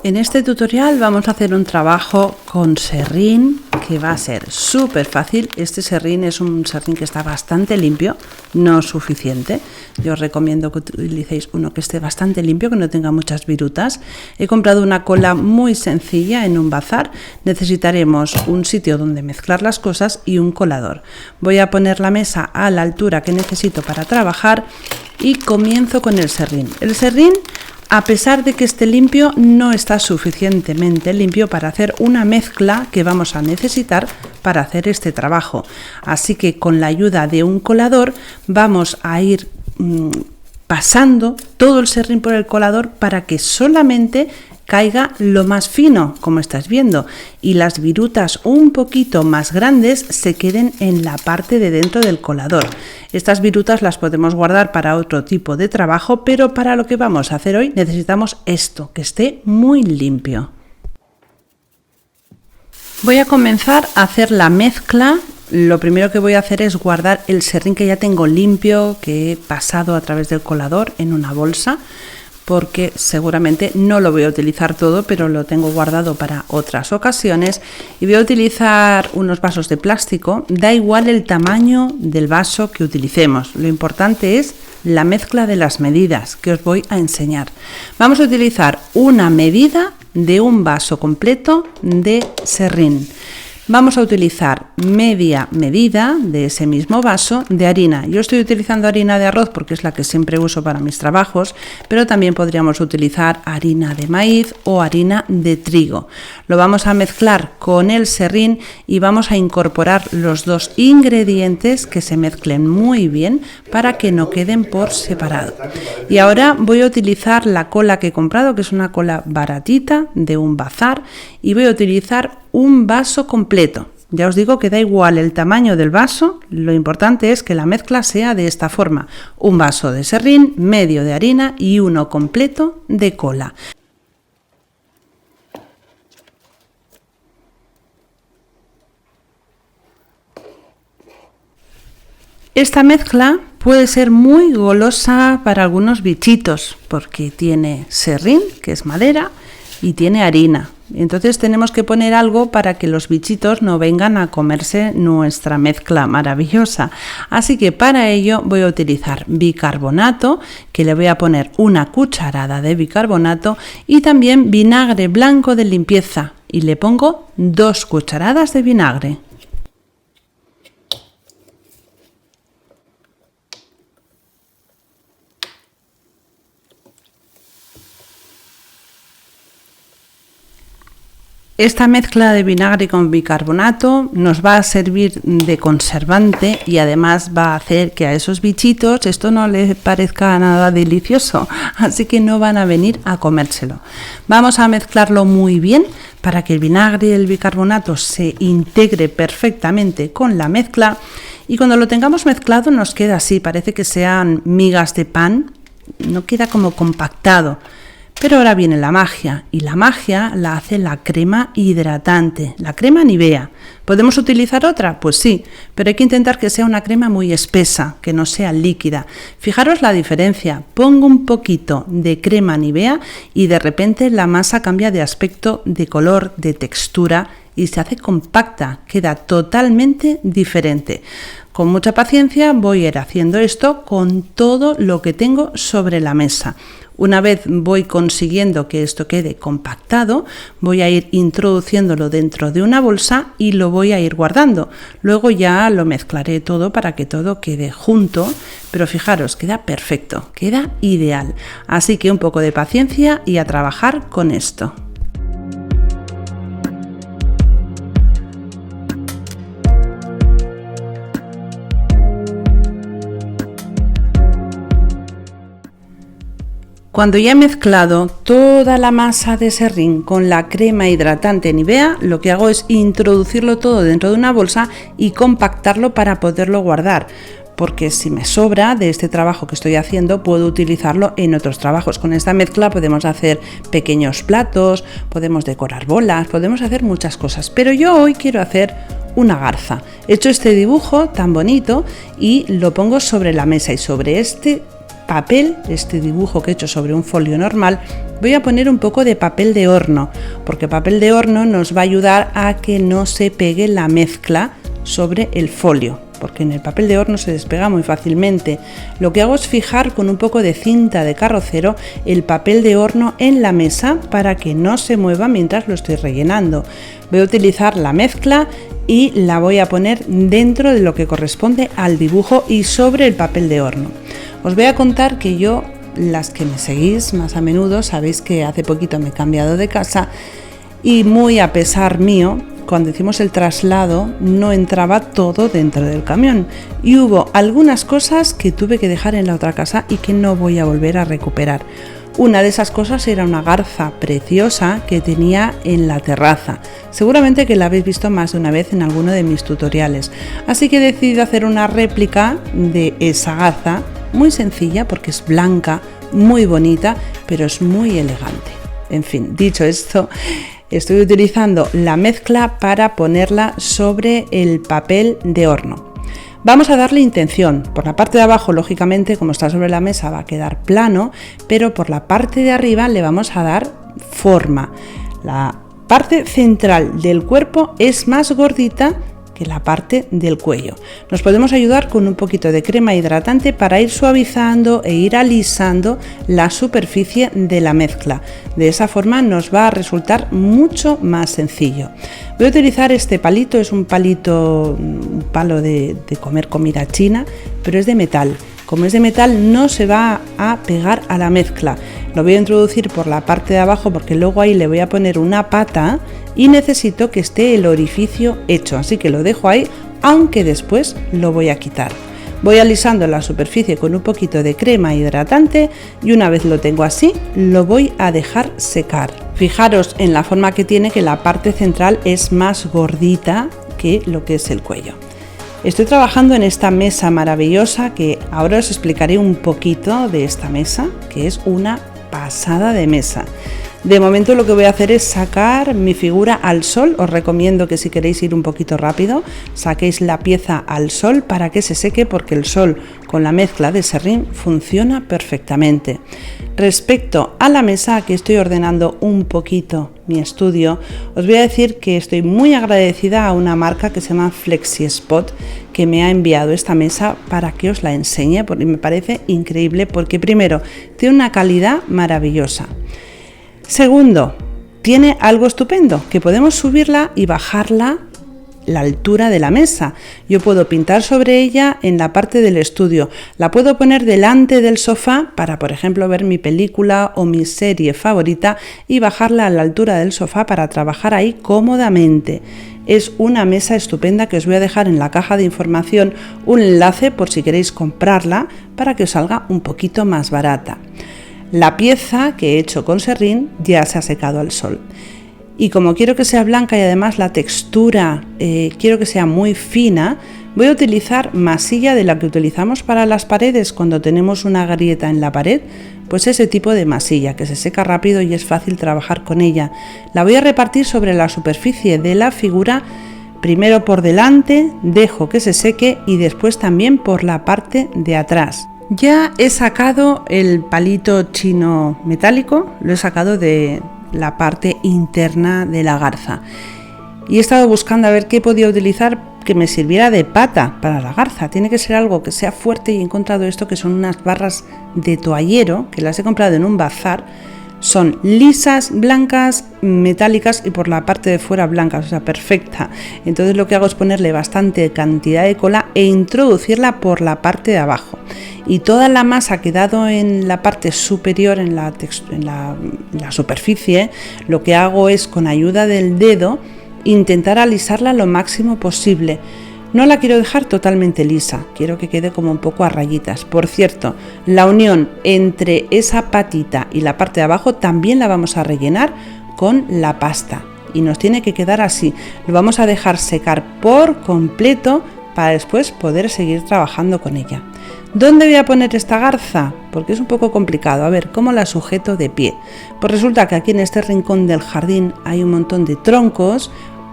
En este tutorial vamos a hacer un trabajo con serrín que va a ser súper fácil. Este serrín es un serrín que está bastante limpio, no suficiente. Yo os recomiendo que utilicéis uno que esté bastante limpio, que no tenga muchas virutas. He comprado una cola muy sencilla en un bazar. Necesitaremos un sitio donde mezclar las cosas y un colador. Voy a poner la mesa a la altura que necesito para trabajar y comienzo con el serrín. El serrín, a pesar de que esté limpio, no está suficientemente limpio para hacer una mezcla que vamos a necesitar para hacer este trabajo. Así que con la ayuda de un colador vamos a ir pasando todo el serrín por el colador para que solamente caiga lo más fino, como estás viendo, y las virutas un poquito más grandes se queden en la parte de dentro del colador. Estas virutas las podemos guardar para otro tipo de trabajo, pero para lo que vamos a hacer hoy necesitamos esto, que esté muy limpio. Voy a comenzar a hacer la mezcla. Lo primero que voy a hacer es guardar el serrín que ya tengo limpio, que he pasado a través del colador en una bolsa, porque seguramente no lo voy a utilizar todo, pero lo tengo guardado para otras ocasiones. Y voy a utilizar unos vasos de plástico, da igual el tamaño del vaso que utilicemos, lo importante es la mezcla de las medidas que os voy a enseñar. Vamos a utilizar una medida de un vaso completo de serrín. Vamos a utilizar media medida de ese mismo vaso de harina. Yo estoy utilizando harina de arroz porque es la que siempre uso para mis trabajos, pero también podríamos utilizar harina de maíz o harina de trigo. Lo vamos a mezclar con el serrín y vamos a incorporar los dos ingredientes que se mezclen muy bien para que no queden por separado. Y ahora voy a utilizar la cola que he comprado, que es una cola baratita de un bazar, y voy a utilizar un vaso completo. Ya os digo que da igual el tamaño del vaso, lo importante es que la mezcla sea de esta forma: un vaso de serrín, medio de harina y uno completo de cola. Esta mezcla puede ser muy golosa para algunos bichitos porque tiene serrín, que es madera, y tiene harina. Entonces tenemos que poner algo para que los bichitos no vengan a comerse nuestra mezcla maravillosa. Así que para ello voy a utilizar bicarbonato, que le voy a poner una cucharada de bicarbonato, y también vinagre blanco de limpieza, y le pongo 2 cucharadas de vinagre. Esta mezcla de vinagre con bicarbonato nos va a servir de conservante y además va a hacer que a esos bichitos esto no les parezca nada delicioso, así que no van a venir a comérselo. Vamos a mezclarlo muy bien para que el vinagre y el bicarbonato se integre perfectamente con la mezcla, y cuando lo tengamos mezclado nos queda así, parece que sean migas de pan, no queda como compactado. Pero ahora viene la magia, y la magia la hace la crema hidratante, la crema Nivea. ¿Podemos utilizar otra? Pues sí, pero hay que intentar que sea una crema muy espesa, que no sea líquida. Fijaros la diferencia, pongo un poquito de crema Nivea y de repente la masa cambia de aspecto, de color, de textura y se hace compacta, queda totalmente diferente. Con mucha paciencia voy a ir haciendo esto con todo lo que tengo sobre la mesa. Una vez voy consiguiendo que esto quede compactado, voy a ir introduciéndolo dentro de una bolsa y lo voy a ir guardando. Luego ya lo mezclaré todo para que todo quede junto, pero fijaros, queda perfecto, queda ideal. Así que un poco de paciencia y a trabajar con esto. Cuando ya he mezclado toda la masa de serrín con la crema hidratante Nivea, lo que hago es introducirlo todo dentro de una bolsa y compactarlo para poderlo guardar, porque si me sobra de este trabajo que estoy haciendo puedo utilizarlo en otros trabajos. Con esta mezcla podemos hacer pequeños platos, podemos decorar bolas, podemos hacer muchas cosas, pero yo hoy quiero hacer una garza. He hecho este dibujo tan bonito y lo pongo sobre la mesa, y sobre este papel, este dibujo que he hecho sobre un folio normal, voy a poner un poco de papel de horno, porque papel de horno nos va a ayudar a que no se pegue la mezcla sobre el folio, porque en el papel de horno se despega muy fácilmente. Lo que hago es fijar con un poco de cinta de carrocero el papel de horno en la mesa para que no se mueva mientras lo estoy rellenando. Voy a utilizar la mezcla y la voy a poner dentro de lo que corresponde al dibujo y sobre el papel de horno. Os voy a contar que yo, las que me seguís más a menudo, sabéis que hace poquito me he cambiado de casa y muy a pesar mío, cuando hicimos el traslado no entraba todo dentro del camión y hubo algunas cosas que tuve que dejar en la otra casa y que no voy a volver a recuperar. Una de esas cosas era una garza preciosa que tenía en la terraza. Seguramente que la habéis visto más de una vez en alguno de mis tutoriales. Así que he decidido hacer una réplica de esa garza, muy sencilla porque es blanca, muy bonita, pero es muy elegante. En fin, dicho esto, estoy utilizando la mezcla para ponerla sobre el papel de horno. Vamos a darle intención. Por la parte de abajo, lógicamente, como está sobre la mesa, va a quedar plano, pero por la parte de arriba le vamos a dar forma. La parte central del cuerpo es más gordita que la parte del cuello. Nos podemos ayudar con un poquito de crema hidratante para ir suavizando e ir alisando la superficie de la mezcla. De esa forma nos va a resultar mucho más sencillo. Voy a utilizar este palito, es un palo de comer comida china, pero es de metal. Como es de metal no se va a pegar a la mezcla. Lo voy a introducir por la parte de abajo porque luego ahí le voy a poner una pata y necesito que esté el orificio hecho, así que lo dejo ahí, aunque después lo voy a quitar. Voy alisando la superficie con un poquito de crema hidratante y una vez lo tengo así, lo voy a dejar secar. Fijaros en la forma que tiene, que la parte central es más gordita que lo que es el cuello. Estoy trabajando en esta mesa maravillosa que ahora os explicaré un poquito de esta mesa, que es una pasada de mesa. De momento lo que voy a hacer es sacar mi figura al sol. Os recomiendo que si queréis ir un poquito rápido, saquéis la pieza al sol para que se seque, porque el sol con la mezcla de serrín funciona perfectamente. Respecto a la mesa, que estoy ordenando un poquito mi estudio, os voy a decir que estoy muy agradecida a una marca que se llama FlexiSpot, que me ha enviado esta mesa para que os la enseñe, porque me parece increíble, porque primero tiene una calidad maravillosa. Segundo, tiene algo estupendo, que podemos subirla y bajarla la altura de la mesa. Yo puedo pintar sobre ella en la parte del estudio, la puedo poner delante del sofá para, por ejemplo, ver mi película o mi serie favorita y bajarla a la altura del sofá para trabajar ahí cómodamente. Es una mesa estupenda que os voy a dejar en la caja de información un enlace por si queréis comprarla para que os salga un poquito más barata. La pieza que he hecho con serrín ya se ha secado al sol. Y como quiero que sea blanca y además la textura quiero que sea muy fina, voy a utilizar masilla de la que utilizamos para las paredes cuando tenemos una grieta en la pared, pues ese tipo de masilla que se seca rápido y es fácil trabajar con ella. La voy a repartir sobre la superficie de la figura, primero por delante, dejo que se seque y después también por la parte de atrás. Ya he sacado el palito chino metálico, lo he sacado de la parte interna de la garza y he estado buscando a ver qué podía utilizar que me sirviera de pata para la garza. Tiene que ser algo que sea fuerte y he encontrado esto, que son unas barras de toallero que las he comprado en un bazar. Son lisas, blancas, metálicas y por la parte de fuera blancas, o sea, perfecta. Entonces lo que hago es ponerle bastante cantidad de cola e introducirla por la parte de abajo. Y toda la masa que he dado en la parte superior, en la superficie, lo que hago es con ayuda del dedo intentar alisarla lo máximo posible. No la quiero dejar totalmente lisa, quiero que quede como un poco a rayitas. Por cierto, la unión entre esa patita y la parte de abajo también la vamos a rellenar con la pasta y nos tiene que quedar así. Lo vamos a dejar secar por completo para después poder seguir trabajando con ella. ¿Dónde voy a poner esta garza? Porque es un poco complicado. A ver, ¿cómo la sujeto de pie? Pues resulta que aquí en este rincón del jardín hay un montón de troncos.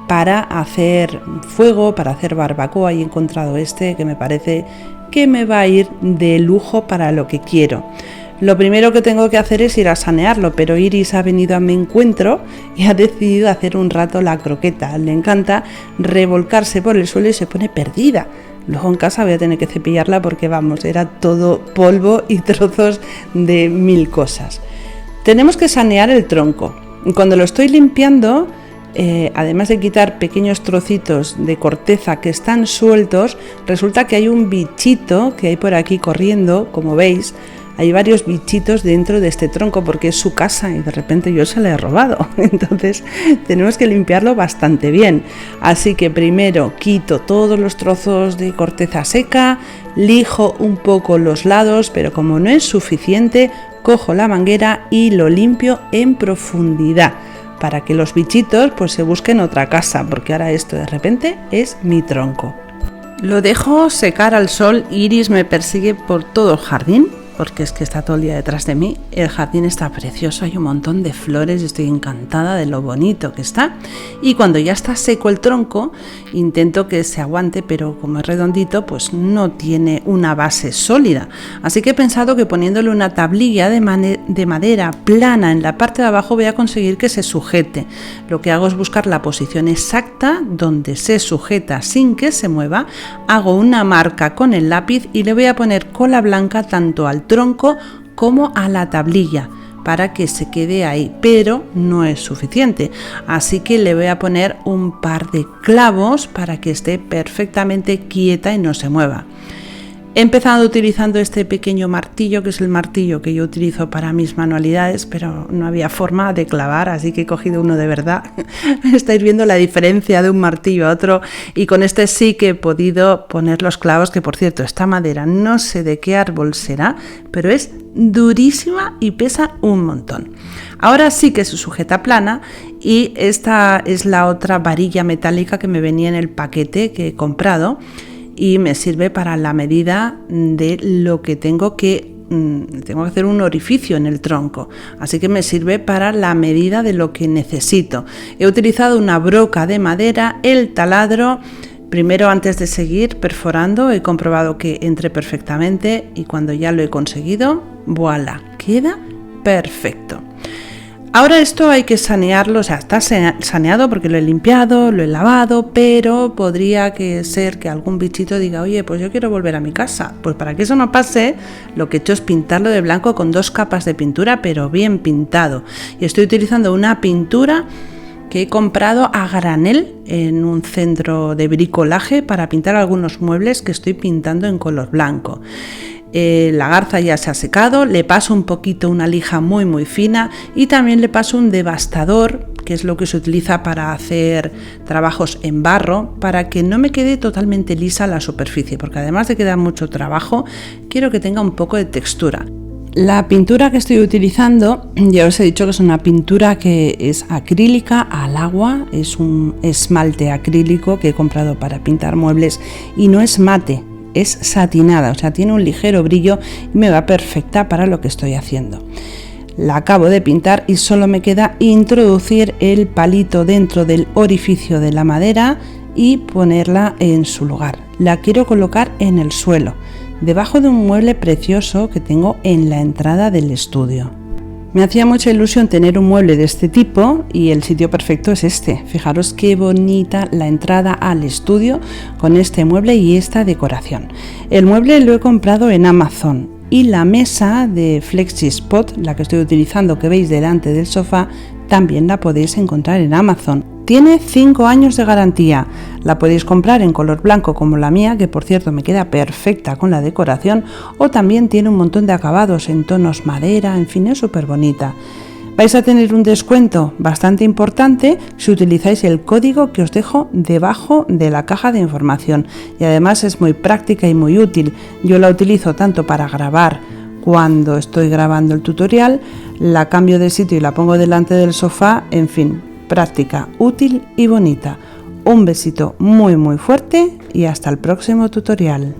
para hacer fuego, para hacer barbacoa, y he encontrado este que me parece que me va a ir de lujo para lo que quiero. Lo primero que tengo que hacer es ir a sanearlo, pero Iris ha venido a mi encuentro y ha decidido hacer un rato la croqueta. Le encanta revolcarse por el suelo y se pone perdida. Luego en casa voy a tener que cepillarla porque vamos, era todo polvo y trozos de mil cosas. Tenemos que sanear el tronco. Y cuando lo estoy limpiando, además de quitar pequeños trocitos de corteza que están sueltos, resulta que hay un bichito que hay por aquí corriendo, como veis. Hay varios bichitos dentro de este tronco porque es su casa y de repente yo se la he robado. Entonces tenemos que limpiarlo bastante bien. Así que primero quito todos los trozos de corteza seca, lijo un poco los lados, pero como no es suficiente, cojo la manguera y lo limpio en profundidad para que los bichitos pues se busquen otra casa, porque ahora esto de repente es mi tronco. Lo dejo secar al sol. Iris me persigue por todo el jardín, porque es que está todo el día detrás de mí. El jardín está precioso, hay un montón de flores, estoy encantada de lo bonito que está. Y cuando ya está seco el tronco, intento que se aguante, pero como es redondito, pues no tiene una base sólida. Así que he pensado que poniéndole una tablilla de madera plana en la parte de abajo voy a conseguir que se sujete. Lo que hago es buscar la posición exacta donde se sujeta sin que se mueva, hago una marca con el lápiz y le voy a poner cola blanca tanto al tronco como a la tablilla para que se quede ahí, pero no es suficiente, así que le voy a poner un par de clavos para que esté perfectamente quieta y no se mueva. He empezado utilizando este pequeño martillo, que es el martillo que yo utilizo para mis manualidades, pero no había forma de clavar, así que he cogido uno de verdad. Estáis viendo la diferencia de un martillo a otro, y con este sí que he podido poner los clavos, que por cierto, esta madera no sé de qué árbol será, pero es durísima y pesa un montón. Ahora sí que se sujeta plana, y esta es la otra varilla metálica que me venía en el paquete que he comprado, y me sirve para la medida de lo que tengo que hacer un orificio en el tronco, así que me sirve para la medida de lo que necesito. He utilizado una broca de madera, el taladro. Primero, antes de seguir perforando, he comprobado que entre perfectamente, y cuando ya lo he conseguido, voilà, queda perfecto. Ahora esto hay que sanearlo, o sea, está saneado porque lo he limpiado, lo he lavado, pero podría ser que algún bichito diga, oye, pues yo quiero volver a mi casa. Pues para que eso no pase, lo que he hecho es pintarlo de blanco con 2 capas de pintura, pero bien pintado. Y estoy utilizando una pintura que he comprado a granel en un centro de bricolaje para pintar algunos muebles que estoy pintando en color blanco. La garza ya se ha secado, le paso un poquito una lija muy fina y también le paso un devastador, que es lo que se utiliza para hacer trabajos en barro, para que no me quede totalmente lisa la superficie, porque además de que da mucho trabajo, quiero que tenga un poco de textura. La pintura que estoy utilizando, ya os he dicho que es una pintura que es acrílica al agua, es un esmalte acrílico que he comprado para pintar muebles y no es mate, es satinada, o sea, tiene un ligero brillo y me va perfecta para lo que estoy haciendo. La acabo de pintar y solo me queda introducir el palito dentro del orificio de la madera y ponerla en su lugar. La quiero colocar en el suelo, debajo de un mueble precioso que tengo en la entrada del estudio. Me hacía mucha ilusión tener un mueble de este tipo y el sitio perfecto es este. Fijaros qué bonita la entrada al estudio con este mueble y esta decoración. El mueble lo he comprado en Amazon y la mesa de FlexiSpot, la que estoy utilizando, que veis delante del sofá, también la podéis encontrar en Amazon. Tiene 5 años de garantía. La podéis comprar en color blanco como la mía, que por cierto me queda perfecta con la decoración, o también tiene un montón de acabados en tonos madera, en fin, es súper bonita. Vais a tener un descuento bastante importante si utilizáis el código que os dejo debajo de la caja de información, y además es muy práctica y muy útil. Yo la utilizo tanto para grabar cuando estoy grabando el tutorial, la cambio de sitio y la pongo delante del sofá, en fin, práctica, útil y bonita. Un besito muy fuerte y hasta el próximo tutorial.